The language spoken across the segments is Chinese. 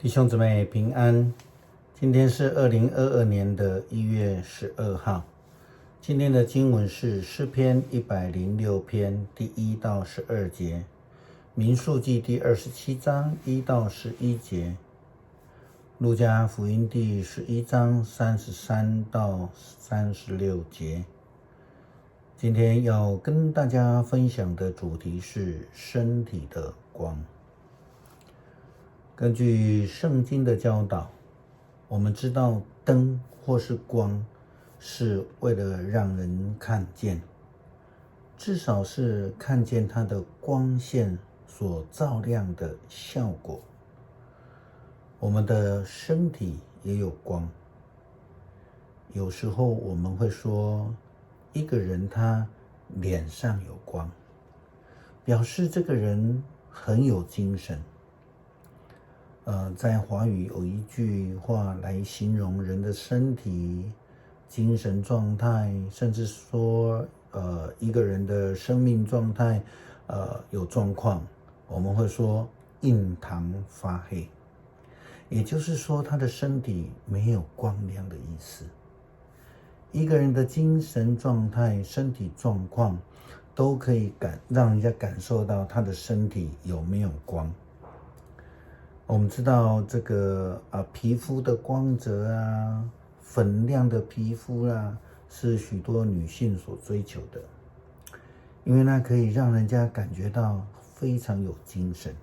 弟兄姊妹平安，今天是2022年的1月12号。今天的经文是诗篇106篇第1到12节，民数记第27章1到11节，路加福音第11章33到36节。今天要跟大家分享的主题是身体的光。根据圣经的教导，我们知道灯或是光是为了让人看见，至少是看见它的光线所照亮的效果。我们的身体也有光。有时候我们会说，一个人他脸上有光，表示这个人很有精神。在华语有一句话来形容人的身体、精神状态，甚至说一个人的生命状态有状况，我们会说印堂发黑，也就是说他的身体没有光亮的意思。一个人的精神状态、身体状况都可以让人家感受到他的身体有没有光。我们知道这个皮肤的光泽啊，粉亮的皮肤啊，是许多女性所追求的，因为那可以让人家感觉到非常有精神。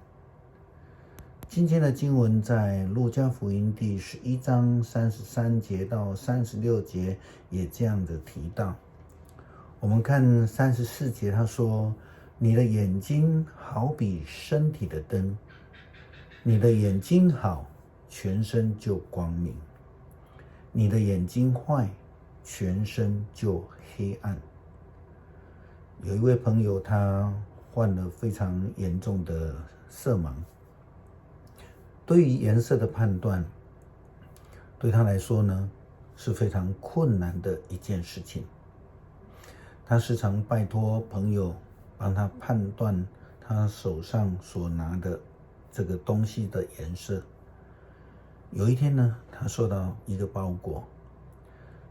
今天的经文在路加福音第11章33节到36节也这样的提到。我们看34节，他说：你的眼睛好比身体的灯，你的眼睛好，全身就光明；你的眼睛坏，全身就黑暗。有一位朋友，他患了非常严重的色盲，对于颜色的判断，对他来说呢，是非常困难的一件事情。他时常拜托朋友帮他判断他手上所拿的这个东西的颜色。有一天呢，他收到一个包裹，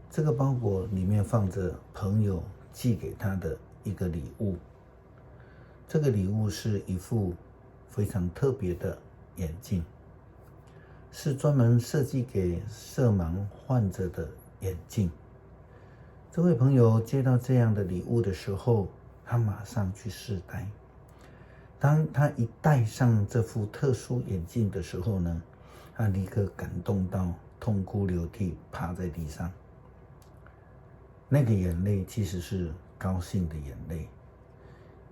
这个包裹里面放着朋友寄给他的一个礼物。这个礼物是一副非常特别的眼镜，是专门设计给色盲患者的眼镜。这位朋友接到这样的礼物的时候，他马上去试戴。当他一戴上这副特殊眼镜的时候呢，他立刻感动到痛哭流涕，趴在地上。那个眼泪其实是高兴的眼泪，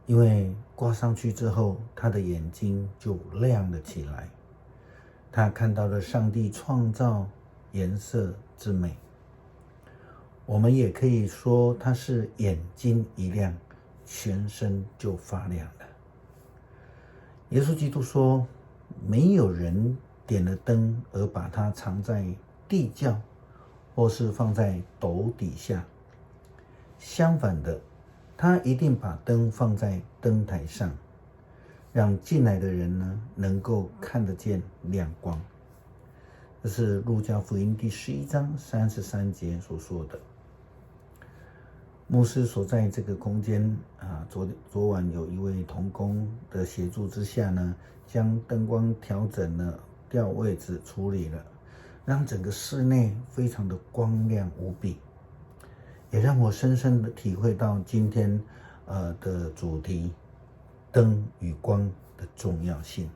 因为挂上去之后，他的眼睛就亮了起来。他看到了上帝创造颜色之美。我们也可以说他是眼睛一亮，全身就发亮了。耶稣基督说，没有人点了灯而把它藏在地窖，或是放在斗底下。相反的，他一定把灯放在灯台上，让进来的人呢能够看得见亮光。这是路加福音第11章33节所说的。牧师所在这个空间昨晚有一位同工的协助之下呢，将灯光调整了，调位置处理了，让整个室内非常的光亮无比，也让我深深的体会到今天的主题灯与光的重要性。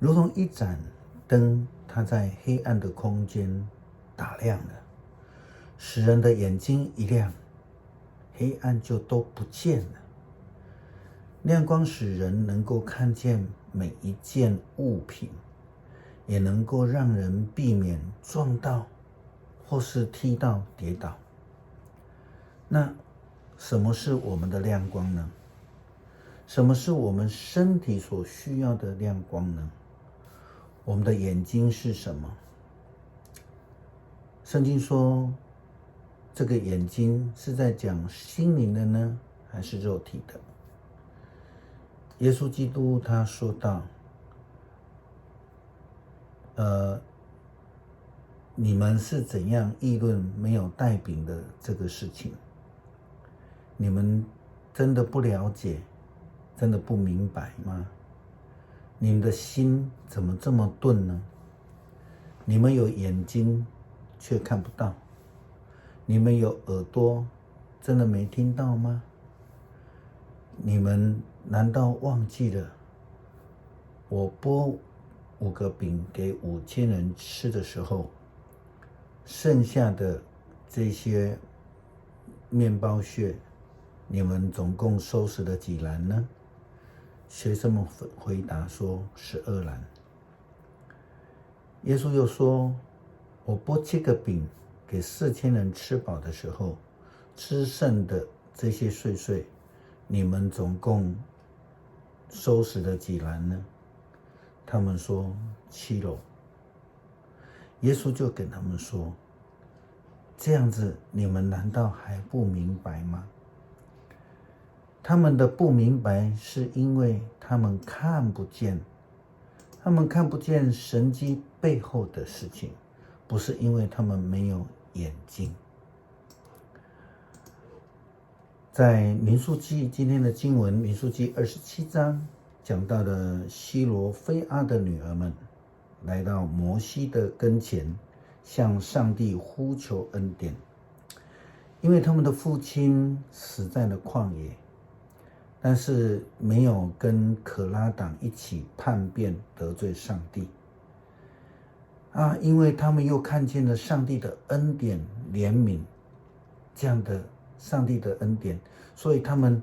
如同一盏灯，它在黑暗的空间打亮了，使人的眼睛一亮，黑暗就都不见了。亮光使人能够看见每一件物品，也能够让人避免撞到或是踢到跌倒。那什么是我们的亮光呢？什么是我们身体所需要的亮光呢？我们的眼睛是什么？圣经说，这个眼睛是在讲心灵的呢，还是肉体的？耶稣基督他说道，你们是怎样议论没有带饼的这个事情？你们真的不了解，真的不明白吗？你们的心怎么这么钝呢？你们有眼睛却看不到，你们有耳朵真的没听到吗？你们难道忘记了我拨5个饼给5000人吃的时候，剩下的这些面包屑，你们总共收拾了几篮呢？学生们回答说12篮。耶稣又说，我拨7个饼给4000人吃饱的时候，吃剩的这些碎碎，你们总共收拾了几篮呢？他们说7篓。耶稣就跟他们说，这样子你们难道还不明白吗？他们的不明白是因为他们看不见神迹背后的事情，不是因为他们没有眼睛。在民数记今天的经文，民数记27章讲到了西罗非阿的女儿们来到摩西的跟前，向上帝呼求恩典，因为他们的父亲死在了旷野，但是没有跟可拉党一起叛变得罪上帝因为他们又看见了上帝的恩典怜悯，这样的上帝的恩典，所以他们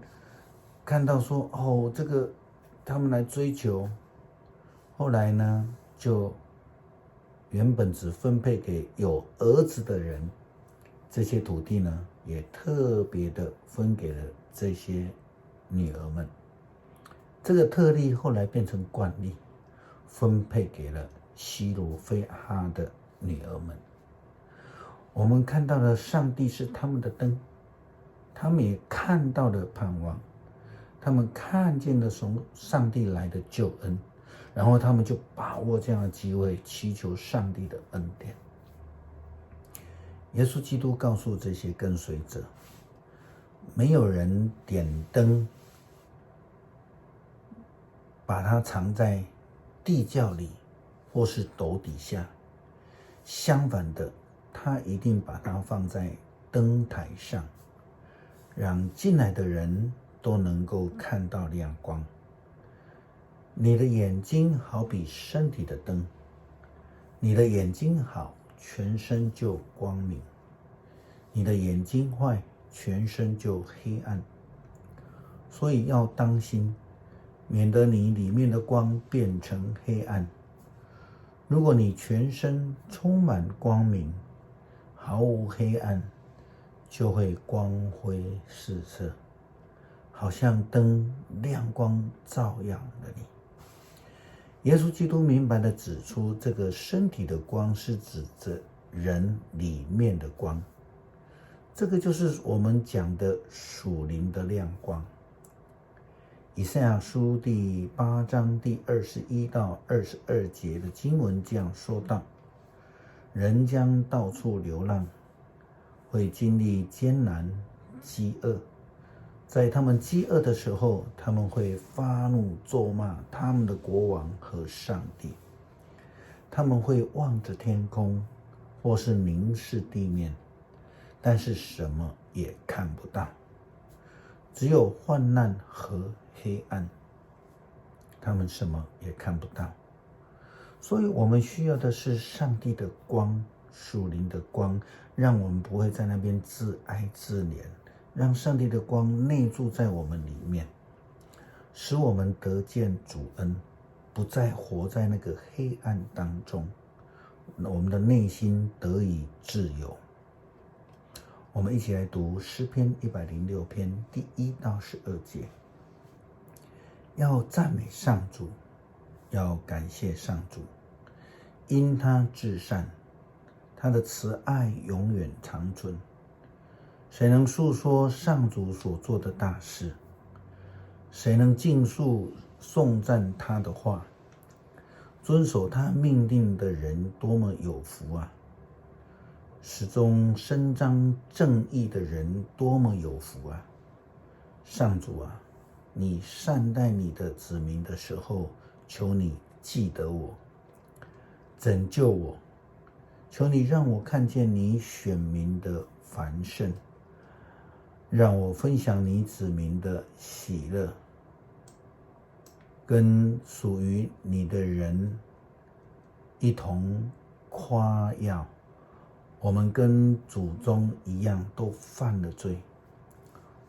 看到说这个他们来追求，后来呢就原本只分配给有儿子的人，这些土地呢也特别的分给了这些女儿们。这个特例后来变成惯例，分配给了西罗非哈的女儿们。我们看到了上帝是他们的灯，他们也看到了盼望，他们看见了从上帝来的救恩，然后他们就把握这样的机会，祈求上帝的恩典。耶稣基督告诉这些跟随者，没有人点灯把它藏在地窖里或是斗底下，相反的，他一定把它放在灯台上，让进来的人都能够看到亮光。你的眼睛好比身体的灯，你的眼睛好，全身就光明；你的眼睛坏，全身就黑暗。所以要当心，免得你里面的光变成黑暗。如果你全身充满光明，毫无黑暗，就会光辉四射，好像灯亮光照耀了你。耶稣基督明白地指出，这个身体的光是指着人里面的光，这个就是我们讲的属灵的亮光。以赛亚书第8章第21到22节的经文这样说道：人将到处流浪，会经历艰难、饥饿。在他们饥饿的时候，他们会发怒咒骂他们的国王和上帝。他们会望着天空，或是凝视地面，但是什么也看不到，只有患难和黑暗。他们什么也看不到。所以我们需要的是上帝的光，属灵的光，让我们不会在那边自哀自怜，让上帝的光内住在我们里面，使我们得见主恩，不再活在那个黑暗当中，我们的内心得以自由。我们一起来读诗篇106篇第1到12节。要赞美上主，要感谢上主，因他至善，他的慈爱永远长存。谁能述说上主所做的大事？谁能尽述颂赞他的话？遵守他命令的人多么有福啊！始终伸张正义的人多么有福啊！上主啊，你善待你的子民的时候，求你记得我，拯救我，求你让我看见你选民的繁盛，让我分享你子民的喜乐，跟属于你的人一同夸耀。我们跟祖宗一样都犯了罪，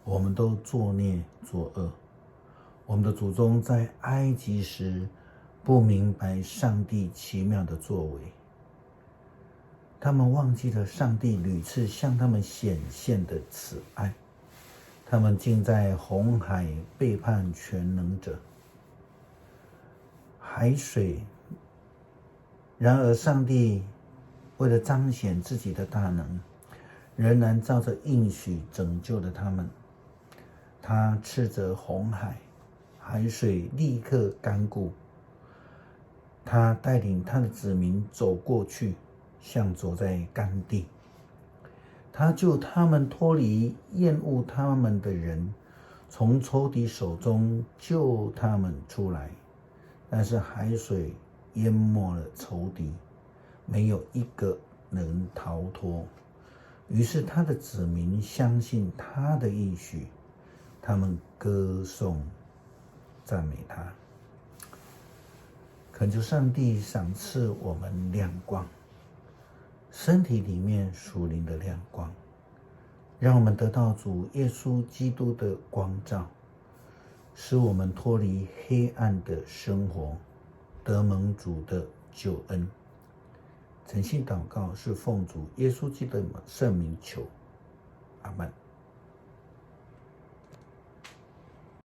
我们都作孽作恶。我们的祖宗在埃及时不明白上帝奇妙的作为，他们忘记了上帝屡次向他们显现的慈爱，他们竟在红海背叛全能者，海水。然而上帝为了彰显自己的大能，仍然照着应许拯救了他们。他斥责红海，海水立刻干固。他带领他的子民走过去，像走在干地。他救他们脱离厌恶他们的人，从仇敌手中救他们出来。但是海水淹没了仇敌，没有一个能逃脱。于是他的子民相信他的应许，他们歌颂赞美他。恳求上帝赏赐我们亮光，身体里面属灵的亮光，让我们得到主耶稣基督的光照，使我们脱离黑暗的生活，得蒙主的救恩。诚心祷告是奉主耶稣基督的圣名求，阿们。